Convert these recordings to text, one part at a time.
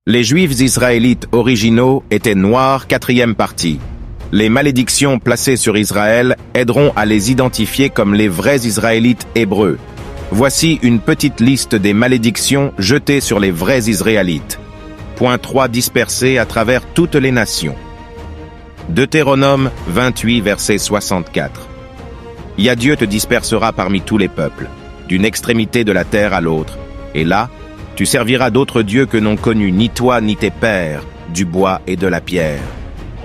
Les Juifs israélites originaux étaient noirs, 4e partie. Les malédictions placées sur Israël aideront à les identifier comme les vrais Israélites hébreux. Voici une petite liste des malédictions jetées sur les vrais Israélites. Point 3 dispersées à travers toutes les nations. Deutéronome 28, verset 64. Dieu te dispersera parmi tous les peuples, d'une extrémité de la terre à l'autre, et là, tu serviras d'autres dieux que n'ont connus ni toi ni tes pères, du bois et de la pierre.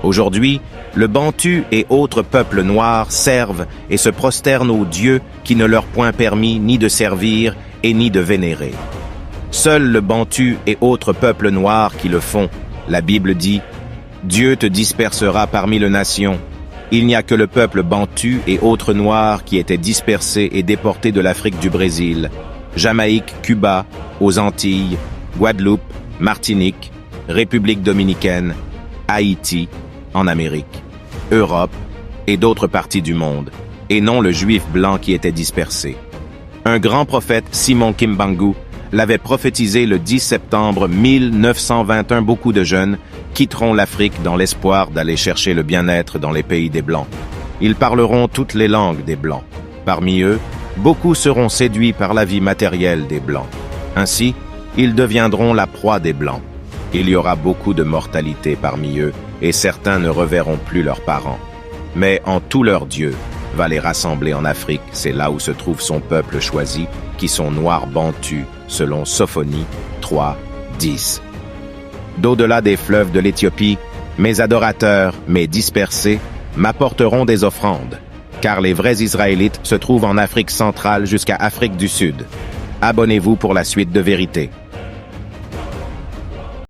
Aujourd'hui, le bantu et autres peuples noirs servent et se prosternent aux dieux qui ne leur point permis ni de servir et ni de vénérer. Seul le bantu et autres peuples noirs qui le font, la Bible dit « Dieu te dispersera parmi les nations ». Il n'y a que le peuple bantu et autres noirs qui étaient dispersés et déportés de l'Afrique du Brésil, Jamaïque, Cuba, aux Antilles, Guadeloupe, Martinique, République dominicaine, Haïti, en Amérique, Europe et d'autres parties du monde, et non le juif blanc qui était dispersé. Un grand prophète, Simon Kimbangu, l'avait prophétisé le 10 septembre 1921. Beaucoup de jeunes quitteront l'Afrique dans l'espoir d'aller chercher le bien-être dans les pays des Blancs. Ils parleront toutes les langues des Blancs. Parmi eux, beaucoup seront séduits par la vie matérielle des Blancs. Ainsi, ils deviendront la proie des Blancs. Il y aura beaucoup de mortalité parmi eux, et certains ne reverront plus leurs parents. Mais en tout leur Dieu va les rassembler en Afrique, c'est là où se trouve son peuple choisi, qui sont noirs bantus, selon Sophonie 3, 10. D'au-delà des fleuves de l'Éthiopie, mes adorateurs, mes dispersés, m'apporteront des offrandes, car les vrais Israélites se trouvent en Afrique centrale jusqu'à Afrique du Sud. Abonnez-vous pour la suite de vérité.